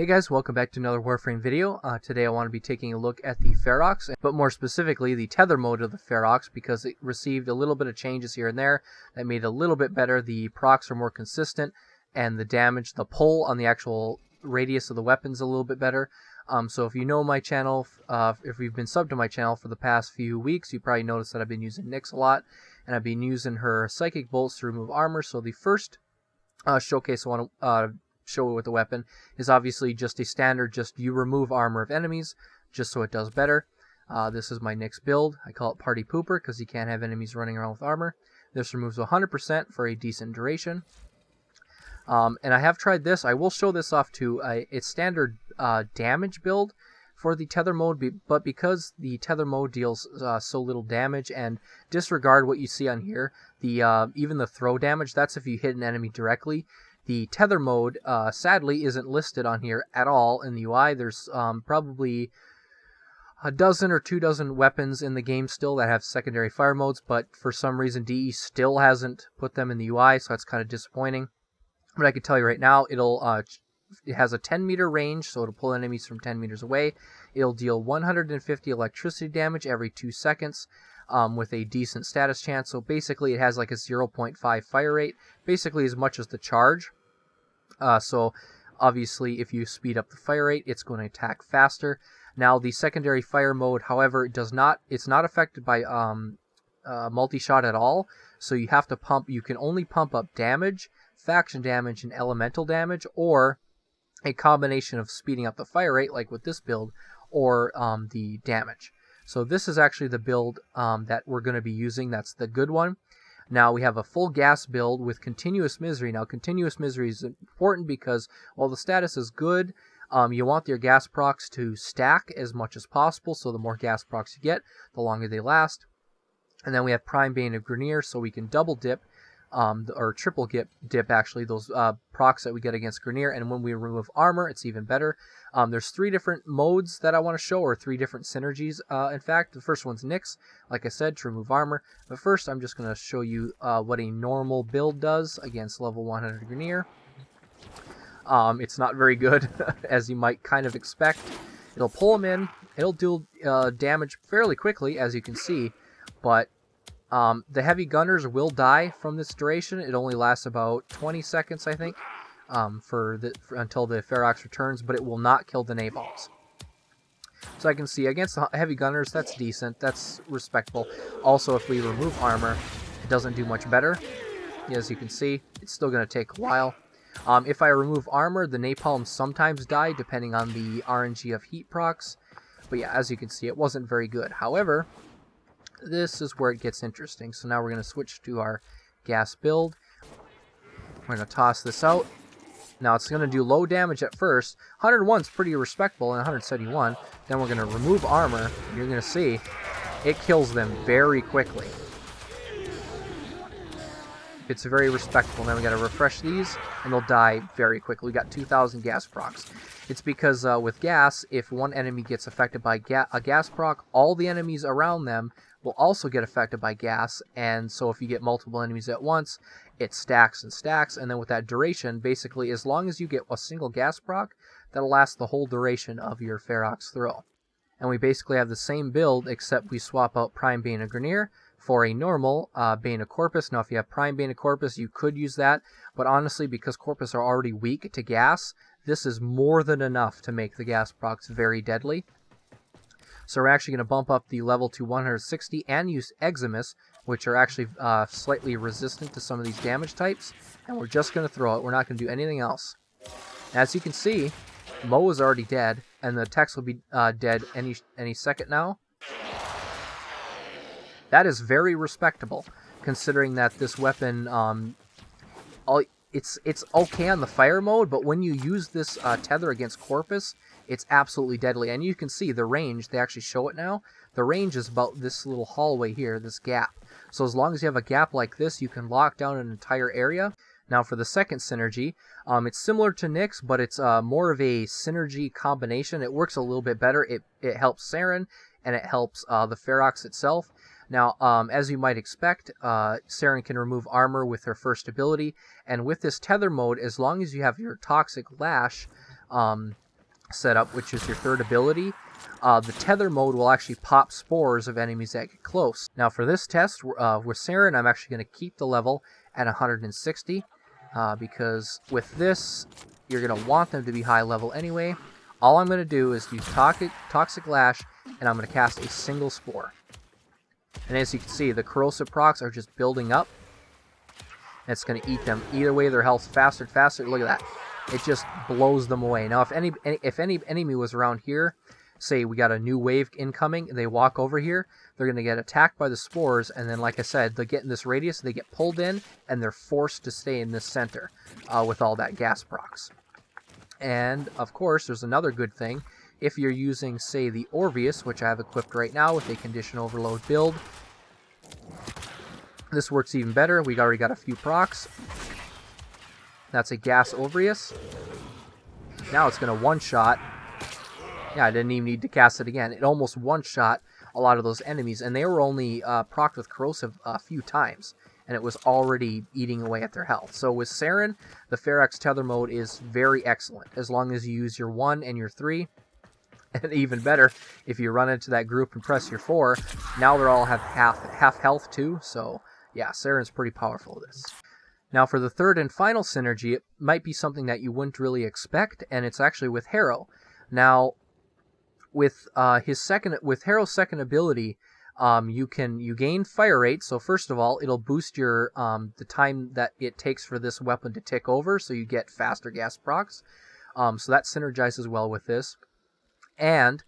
Hey guys, welcome back to another Warframe video. Today I want to be taking a look at the Ferox, but more specifically the tether mode of the Ferox, because it received a little bit of changes here and there that made it a little bit better. The procs are more consistent, and the damage, the pull on the actual radius of the weapons a little bit better. So if you know my channel, if you've been subbed to my channel for the past few weeks, you probably noticed that I've been using Nyx a lot, and I've been using her Psychic Bolts to remove armor. So the first showcase I want to show with the weapon is obviously just a standard, just you remove armor of enemies, just so it does better. This is my Nyx build. I call it Party Pooper because you can't have enemies running around with armor. This removes 100% for a decent duration. And I have tried this. I will show this off to its standard damage build for the tether mode, but because the tether mode deals so little damage, and disregard what you see on here, the even the throw damage, that's if you hit an enemy directly. The tether mode, sadly, isn't listed on here at all in the UI. There's probably a dozen or 2 dozen weapons in the game still that have secondary fire modes, but for some reason DE still hasn't put them in the UI, so that's kind of disappointing. But I can tell you right now, it has a 10-meter range, so it'll pull enemies from 10 meters away. It'll deal 150 electricity damage every 2 seconds. With a decent status chance. So basically it has like a 0.5 fire rate, basically as much as the charge. So obviously if you speed up the fire rate, it's going to attack faster. Now the secondary fire mode, however, it's not affected by multi-shot at all. So you have to pump, you can only pump up damage, faction damage, and elemental damage, or a combination of speeding up the fire rate like with this build, or the damage. So this is actually the build that we're going to be using. That's the good one. Now we have a full gas build with continuous misery. Now continuous misery is important because while the status is good, you want your gas procs to stack as much as possible. So the more gas procs you get, the longer they last. And then we have Prime Bane of Grenier, so we can double dip, or triple dip actually, those procs that we get against Grenier. And when we remove armor, it's even better. There's 3 different modes that I want to show, or 3 different synergies. In fact, the first one's Nyx, like I said, to remove armor. But first, I'm just going to show you what a normal build does against level 100 Grenier. It's not very good, as you might kind of expect. It'll pull them in. It'll do damage fairly quickly, as you can see. But the heavy gunners will die from this duration. It only lasts about 20 seconds, I think. Until the Ferox returns, but it will not kill the napalms. So I can see against the heavy gunners, that's decent, that's respectable. Also, if we remove armor, it doesn't do much better. As you can see, it's still going to take a while. If I remove armor, the napalms sometimes die, depending on the RNG of heat procs. But yeah, as you can see, it wasn't very good. However, this is where it gets interesting. So now we're going to switch to our gas build. We're going to toss this out. Now it's going to do low damage at first. 101 is pretty respectable, and 171. Then we're going to remove armor. You're going to see it kills them very quickly. It's very respectable. Then we got to refresh these, and they'll die very quickly. We got 2,000 gas procs. It's because with gas, if one enemy gets affected by a gas proc, all the enemies around them will also get affected by gas, and so if you get multiple enemies at once, it stacks and stacks, and then with that duration, basically, as long as you get a single gas proc, that'll last the whole duration of your Ferox throw. And we basically have the same build, except we swap out Prime Bane of Grenier for a normal Bane of Corpus. Now, if you have Prime Bane of Corpus, you could use that, but honestly, because Corpus are already weak to gas, this is more than enough to make the gas procs very deadly. So we're actually going to bump up the level to 160 and use Eximus, which are actually slightly resistant to some of these damage types. And we're just going to throw it. We're not going to do anything else. As you can see, Mo is already dead, and the Tex will be dead any second now. That is very respectable, considering that this weapon, it's okay on the fire mode, but when you use this tether against Corpus, it's absolutely deadly. And you can see the range, they actually show it now. The range is about this little hallway here, this gap. So as long as you have a gap like this, you can lock down an entire area. Now for the second synergy, it's similar to Nyx, but it's more of a synergy combination. It works a little bit better. It helps Saryn, and it helps the Ferox itself. Now, as you might expect, Saryn can remove armor with her first ability, and with this tether mode, as long as you have your Toxic Lash, setup, which is your third ability, the tether mode will actually pop spores of enemies that get close. Now for this test with Saryn, I'm actually going to keep the level at 160 because with this, you're going to want them to be high level anyway. All I'm going to do is use Toxic Lash, and I'm going to cast a single spore. And as you can see, the corrosive procs are just building up. And it's going to eat them. Either way, their health's faster and faster. Look at that. It just blows them away. Now, if any enemy was around here, say we got a new wave incoming, and they walk over here, they're going to get attacked by the spores, and then, like I said, they get in this radius, they get pulled in, and they're forced to stay in this center with all that gas procs. And, of course, there's another good thing. If you're using, say, the Orvius, which I have equipped right now with a Condition Overload build, this works even better. We already got a few procs. That's a Gas Orvius. Now it's going to one-shot. Yeah, I didn't even need to cast it again. It almost one-shot a lot of those enemies, and they were only procced with Corrosive a few times, and it was already eating away at their health. So with Saryn, the Ferrox Tether mode is very excellent, as long as you use your 1 and your 3. And even better, if you run into that group and press your 4, now they all have half health too, so yeah, Saryn's pretty powerful with this. Now for the third and final synergy, it might be something that you wouldn't really expect, and it's actually with Harrow. Now, with Harrow's second ability, you gain fire rate. So first of all, it'll boost your the time that it takes for this weapon to tick over, so you get faster gas procs. So that synergizes well with this. And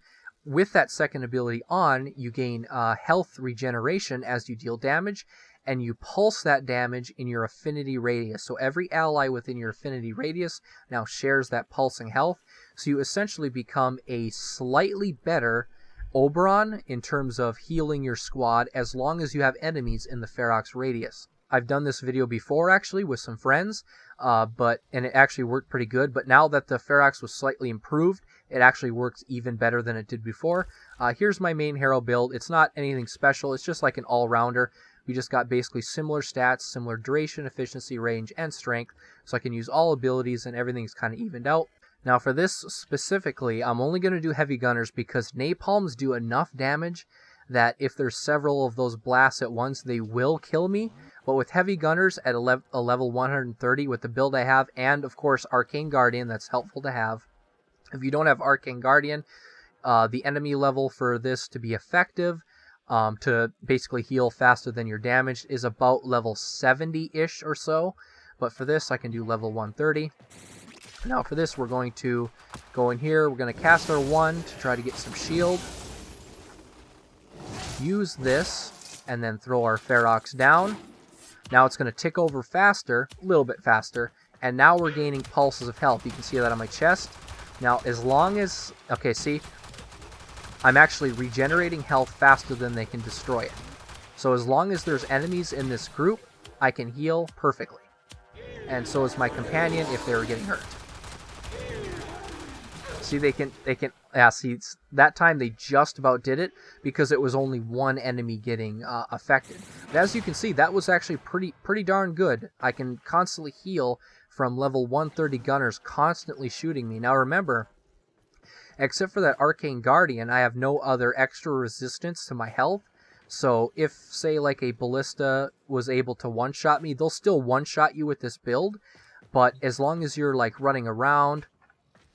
with that second ability on, you gain health regeneration as you deal damage, and you pulse that damage in your affinity radius. So every ally within your affinity radius now shares that pulsing health. So you essentially become a slightly better Oberon in terms of healing your squad as long as you have enemies in the Ferox radius. I've done this video before actually with some friends, and it actually worked pretty good. But now that the Ferox was slightly improved, it actually works even better than it did before. Here's my main Harrow build. It's not anything special. It's just like an all-rounder. We just got basically similar stats, similar duration, efficiency, range, and strength. So I can use all abilities and everything's kind of evened out. Now for this specifically, I'm only going to do heavy gunners because napalms do enough damage that if there's several of those blasts at once, they will kill me. But with heavy gunners at a level 130 with the build I have, and of course Arcane Guardian, that's helpful to have. If you don't have Arcane Guardian, the enemy level for this to be effective, to basically heal faster than you're damaged, is about level 70-ish or so. But for this, I can do level 130. Now for this, we're going to go in here. We're going to cast our 1 to try to get some shield. Use this, and then throw our Ferox down. Now it's going to tick over faster, a little bit faster, and now we're gaining pulses of health. You can see that on my chest. Now, as long as... Okay, see? I'm actually regenerating health faster than they can destroy it. So as long as there's enemies in this group, I can heal perfectly. And so is my companion if they were getting hurt. See, see, that time they just about did it because it was only one enemy getting affected. But as you can see, that was actually pretty darn good. I can constantly heal from level 130 gunners constantly shooting me. Now remember, except for that Arcane Guardian, I have no other extra resistance to my health. So if, say, like a Ballista was able to one-shot me, they'll still one-shot you with this build. But as long as you're, like, running around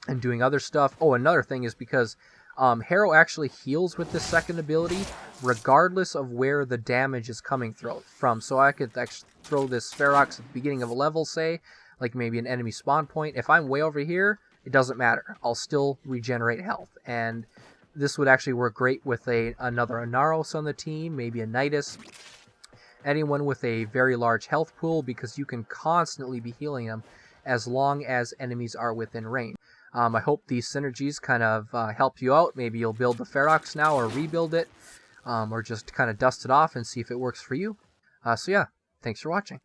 and doing other stuff... Oh, another thing is because Harrow actually heals with this second ability, regardless of where the damage is coming from. So I could actually throw this Ferox at the beginning of a level, say, like maybe an enemy spawn point. If I'm way over here, it doesn't matter. I'll still regenerate health. And this would actually work great with another Inaros on the team, maybe a Nidus. Anyone with a very large health pool, because you can constantly be healing them as long as enemies are within range. I hope these synergies kind of help you out. Maybe you'll build the Ferox now or rebuild it, or just kind of dust it off and see if it works for you. So yeah, thanks for watching.